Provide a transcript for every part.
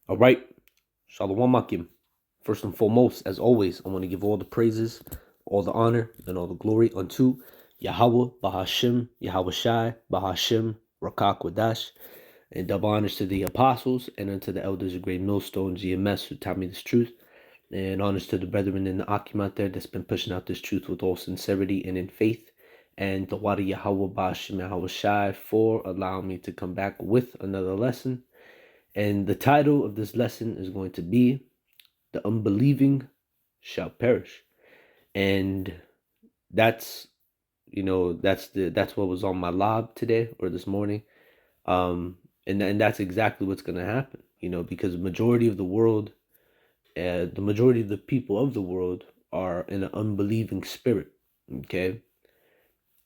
All right, Shalom Akim. First and foremost, as always, I want to give all the praises, all the honor, and all the glory unto Yahweh, Bahashim, YAHAWASHI, Bahashim, Rakak Wadash, and double honors to the apostles and unto the elders of Great Millstone, GMS, who taught me this truth, and honors to the brethren in the Akim out there that's been pushing out this truth with all sincerity and in faith, and the Wadi Yahweh, Bahashim, YAHAWASHI for allowing me to come back with another lesson. And the title of this lesson is going to be The Unbelieving Shall Perish. And that's that's what was on my lob today or this morning. And that's exactly what's gonna happen, because the majority of the world, the majority of the people of the world are in an unbelieving spirit. Okay.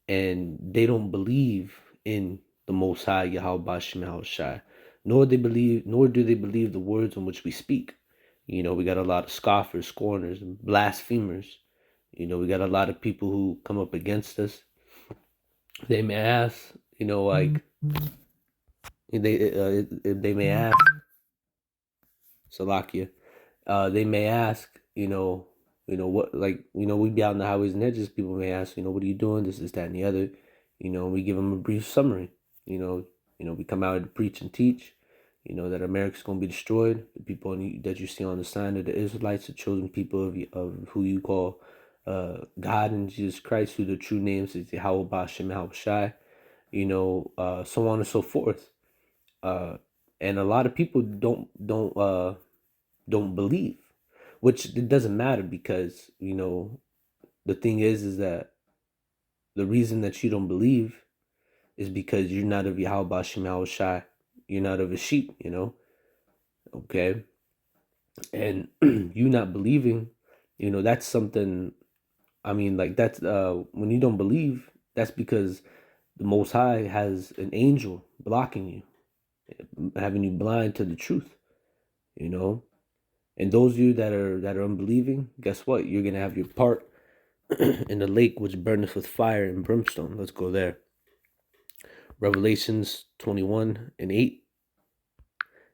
And they don't believe in the Most High Yahweh Bashim Yahushai, nor do they believe the words in which we speak. We got a lot of scoffers, scorners, and blasphemers. We got a lot of people who come up against us. They may ask, like they may ask, Salakia. They may ask, what, like, we be out in the highways and hedges. People may ask, what are you doing? This, that, and the other. We give them a brief summary. We come out to preach and teach. That America's going to be destroyed. The people that you see on the sign of the Israelites, the chosen people of who you call God and Jesus Christ, who the true names is Yahweh Bashem Yahushai. So on and so forth. And a lot of people don't believe, which it doesn't matter, because the thing is that the reason that you don't believe is because you're not of Yahweh Bashem Yahushai. You're not of his sheep, okay? And you not believing, that's something. I mean, like, that's when you don't believe, that's because the Most High has an angel blocking you, having you blind to the truth, and those of you that are unbelieving, guess what? You're gonna have your part in the lake which burneth with fire and brimstone. Let's go there. Revelations 21:8.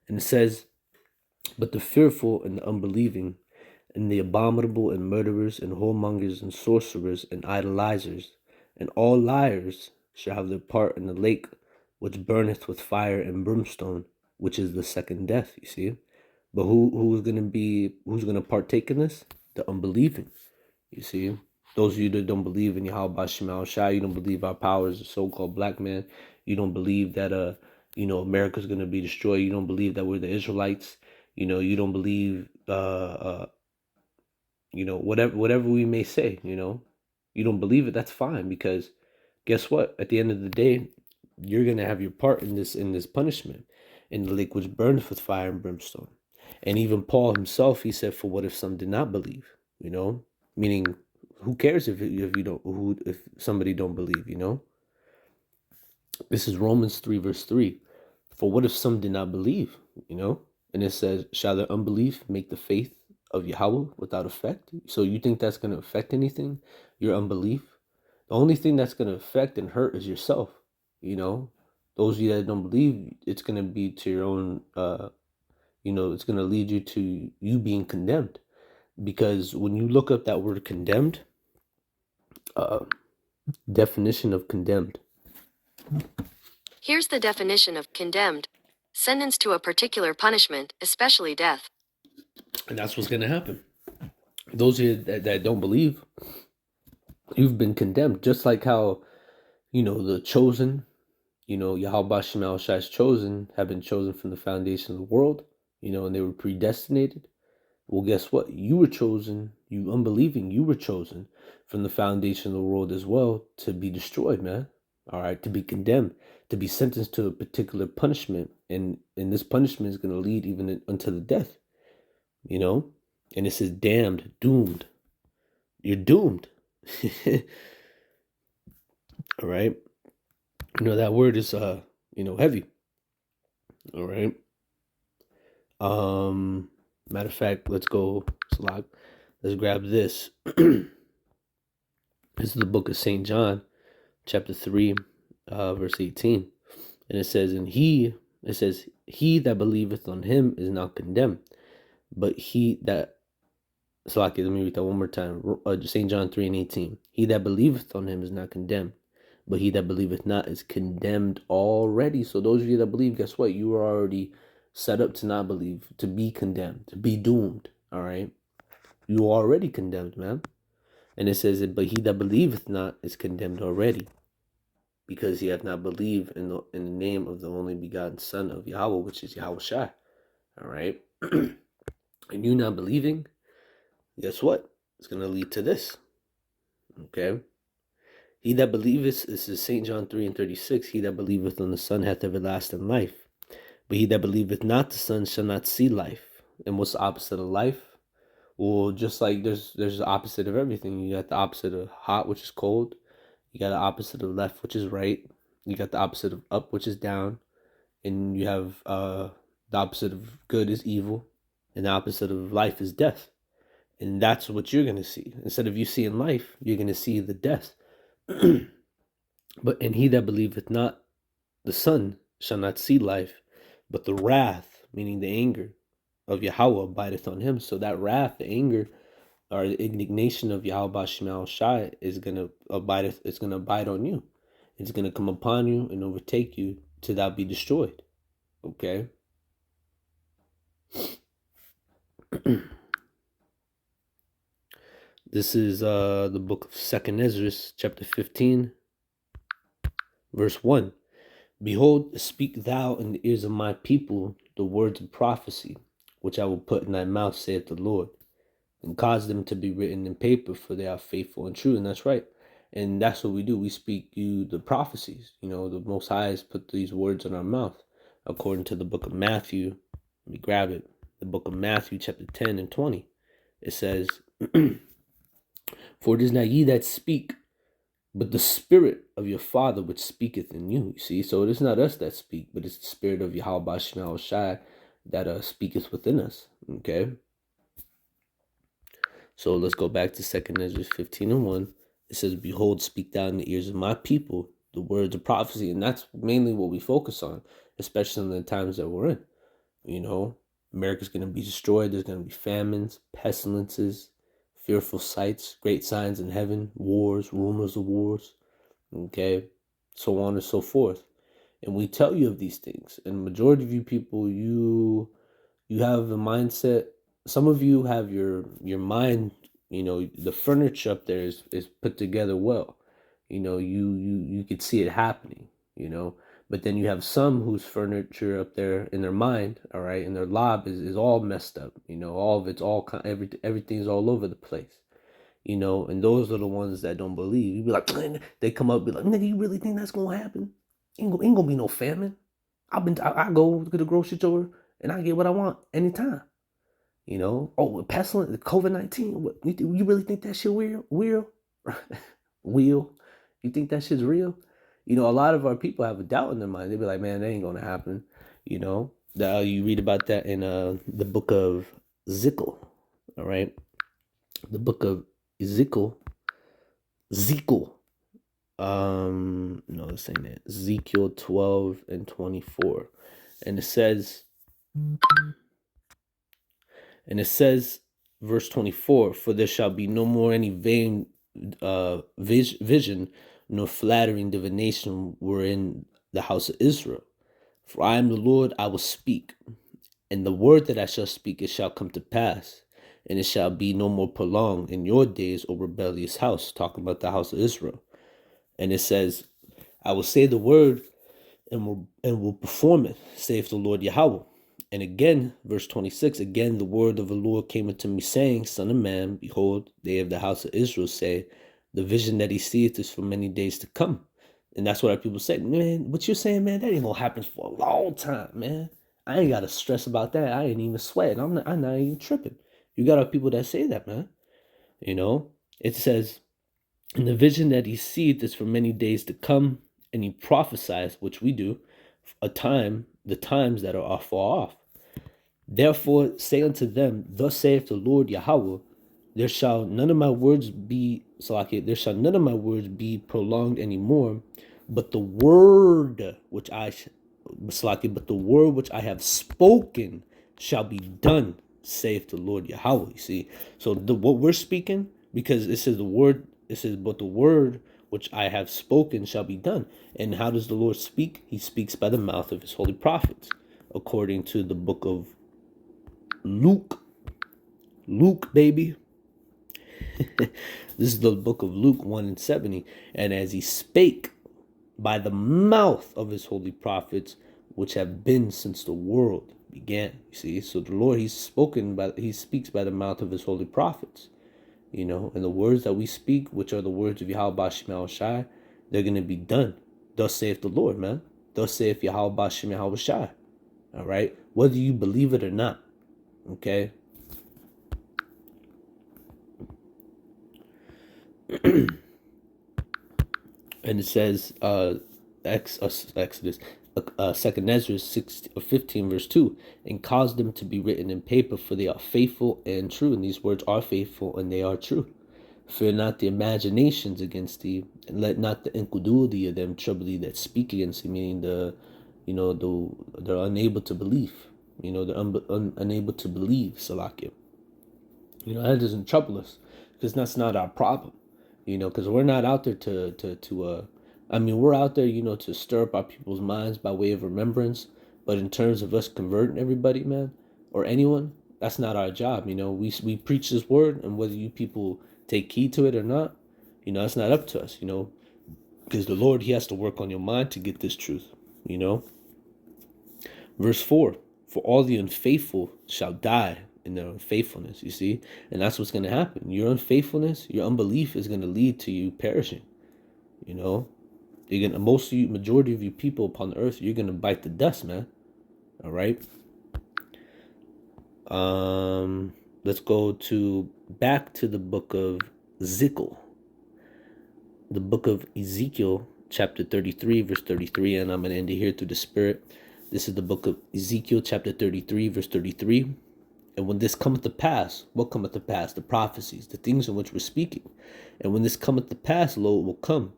And it says, but the fearful and the unbelieving, and the abominable and murderers and whoremongers and sorcerers and idolizers, and all liars shall have their part in the lake which burneth with fire and brimstone, which is the second death, you see. But who's gonna partake in this? The unbelieving. You see, those of you that don't believe in Yahweh Bashim Shai, you don't believe our power as a so-called black man. You don't believe that America's gonna be destroyed. You don't believe that we're the Israelites. You don't believe whatever we may say. You don't believe it. That's fine, because guess what? At the end of the day, you're gonna have your part in this punishment, in the lake which burneth with fire and brimstone. And even Paul himself, he said, "For what if some did not believe?" Meaning, who cares if somebody don't believe? This is Romans 3:3. For what if some did not believe? And it says, "Shall their unbelief make the faith of Yahweh without effect?" So you think that's going to affect anything? Your unbelief. The only thing that's going to affect and hurt is yourself. Those of you that don't believe, it's going to be to your own. It's going to lead you to you being condemned. Because when you look up that word condemned, definition of condemned. Here's the definition of condemned. Sentenced to a particular punishment, especially death. And that's what's going to happen. Those of you that don't believe, you've been condemned. Just like how, the chosen, Yahweh Shemel Shai's chosen, have been chosen from the foundation of the world, and they were predestinated. Well, guess what? You were chosen, you unbelieving, you were chosen from the foundation of the world as well, to be destroyed, man. All right, to be condemned, to be sentenced to a particular punishment. And this punishment is going to lead even unto the death, And it says damned, doomed. You're doomed. All right. That word is, heavy. All right. Matter of fact, let's go, Salak. Let's grab this. This is the book of St. John, chapter 3, verse 18. And it says, he that believeth on him is not condemned, but he that, so let me read that one more time. St. John 3:18. He that believeth on him is not condemned, but he that believeth not is condemned already. So those of you that believe, guess what? You are already set up to not believe, to be condemned, to be doomed. All right? You are already condemned, man. And it says, but he that believeth not is condemned already, because he hath not believed in the name of the only begotten Son of Yahweh, which is YAHAWASHI. All right? And you not believing, guess what? It's going to lead to this. Okay? He that believeth, this is St. John 3:36, he that believeth on the Son hath everlasting life. But he that believeth not the Son shall not see life. And what's the opposite of life? Well, just like there's the opposite of everything. You got the opposite of hot, which is cold. You got the opposite of left, which is right. You got the opposite of up, which is down. And you have the opposite of good is evil. And the opposite of life is death. And that's what you're going to see. Instead of you seeing life, you're going to see the death. And he that believeth not the Son shall not see life, but the wrath, meaning the anger of Yahweh, abideth on him. So that wrath, the anger, or the indignation of YAHAWASHI is gonna abide. It's gonna abide on you. It's gonna come upon you and overtake you till thou be destroyed. Okay. This is the book of 2nd Ezra, chapter 15, verse 1. Behold, speak thou in the ears of my people the words of prophecy, which I will put in thy mouth, saith the Lord, and cause them to be written in paper, for they are faithful and true. And that's right. And that's what we do. We speak you the prophecies. You know, the Most High has put these words in our mouth, according to the book of Matthew. Let me grab it. The book of Matthew, chapter 10 and 20. It says, for it is not ye that speak, but the Spirit of your Father which speaketh in you. You see, so it is not us that speak, but it's the Spirit of YAHAWASHI that speaketh within us. Okay. So let's go back to 2nd Ezra 15 and 1. It says, behold, speak thou in the ears of my people the words of prophecy. And that's mainly what we focus on, especially in the times that we're in. You know, America's going to be destroyed. There's going to be famines, pestilences, fearful sights, great signs in heaven, wars, rumors of wars, okay, so on and so forth. And we tell you of these things. And the majority of you people, you have a mindset. Some of you have your mind, you know, the furniture up there is put together well. You know, you could see it happening, you know. But then you have some whose furniture up there in their mind, all right, and their lob is all messed up. You know, all of it's all everything's all over the place. You know, and those are the ones that don't believe. You be like, they come up and be like, nigga, you really think that's gonna happen? Ain't gonna be no famine. I go to the grocery store and I get what I want anytime. You know, oh, pestilence, COVID-19. You really think that shit real? Real? You think that shit's real? You know, a lot of our people have a doubt in their mind. They be like, man, that ain't gonna happen. You know, you read about that in the book of Ezekiel. All right, the book of Ezekiel. No, this ain't it. Ezekiel 12 and 24, and it says. And it says, verse 24, for there shall be no more any vain vision, nor flattering divination were in the house of Israel. For I am the Lord, I will speak. And the word that I shall speak, it shall come to pass. And it shall be no more prolonged in your days, O rebellious house. Talking about the house of Israel. And it says, I will say the word and will perform it, saith the Lord Yahweh. And again, verse 26, again, the word of the Lord came unto me, saying, Son of man, behold, they of the house of Israel say, the vision that he seeth is for many days to come. And that's what our people say. Man, what you're saying, man, that ain't gonna happen for a long time, man. I ain't gotta stress about that. I ain't even sweating. I'm not even tripping. You got our people that say that, man. You know, it says, and the vision that he seeth is for many days to come, and he prophesies, which we do, the times that are far off. Therefore say unto them, thus saith the Lord Yahweh, there shall none of my words be prolonged anymore, but the word which I but the word which I have spoken shall be done, saith the Lord Yahweh. You see, so what we're speaking, because it says the word, it says, but the word which I have spoken shall be done. And how does the Lord speak? He speaks by the mouth of his holy prophets, according to the book of Luke. Luke, baby. This is the book of Luke 1:70. And as he spake by the mouth of his holy prophets, which have been since the world began. You see, so the Lord, he speaks by the mouth of his holy prophets. You know, and the words that we speak, which are the words of YAHAWASHI, they're going to be done. Thus saith the Lord, man. Thus saith YAHAWASHI. All right, whether you believe it or not. Okay. And it says, Exodus, 2nd Ezra 15 verse 2, and cause them to be written in paper, for they are faithful and true. And these words are faithful and they are true. Fear not the imaginations against thee, and let not the incredulity of them trouble thee that speak against thee. Meaning they're unable to believe. They're unable to believe, Salakia. That doesn't trouble us, because that's not our problem. Because we're not out there we're out there, to stir up our people's minds by way of remembrance. But in terms of us converting everybody, man, or anyone, that's not our job. We preach this word, and whether you people take heed to it or not, that's not up to us, because the Lord, he has to work on your mind to get this truth, Verse 4, for all the unfaithful shall die in their unfaithfulness, you see? And that's what's going to happen. Your unfaithfulness, your unbelief is going to lead to you perishing. Majority of you people upon the earth, you're going to bite the dust, man. All right? Let's go back to the book of Ezekiel. The book of Ezekiel, chapter 33, verse 33, and I'm going to end it here through the Spirit. This is the book of Ezekiel, chapter 33, verse 33. And when this cometh to pass, what cometh to pass? The prophecies, the things in which we're speaking. And when this cometh to pass, lo, it will come.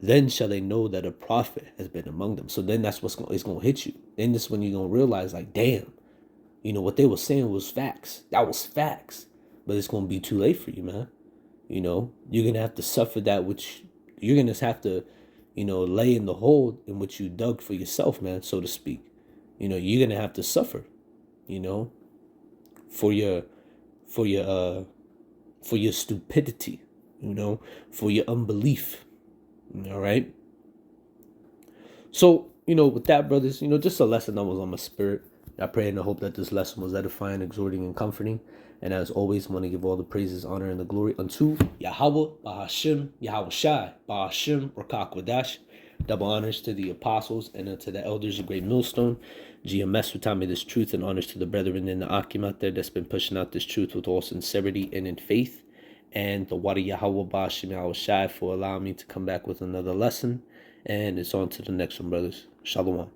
Then shall they know that a prophet has been among them. So then that's it's going to hit you. Then this is when you're going to realize, like, damn, what they were saying was facts. That was facts. But it's going to be too late for you, man. You're going to have to suffer that which you're going to have to, lay in the hole in which you dug for yourself, man, so to speak. You're going to have to suffer, for your stupidity, for your unbelief. All right. So, with that, brothers, just a lesson that was on my spirit. I pray and I hope that this lesson was edifying, exhorting, and comforting. And as always, I want to give all the praises, honor, and the glory unto Yahawah, Bahashim, Yahawashi, Bahashim, Rakakwadash. Double honors to the apostles and to the elders of Great Millstone. GMS who taught me this truth, and honors to the brethren in the Akim out there that's been pushing out this truth with all sincerity and in faith. And the Wadi Yahawah, Bahashim, Yahawashi for allowing me to come back with another lesson. And it's on to the next one, brothers. Shalom.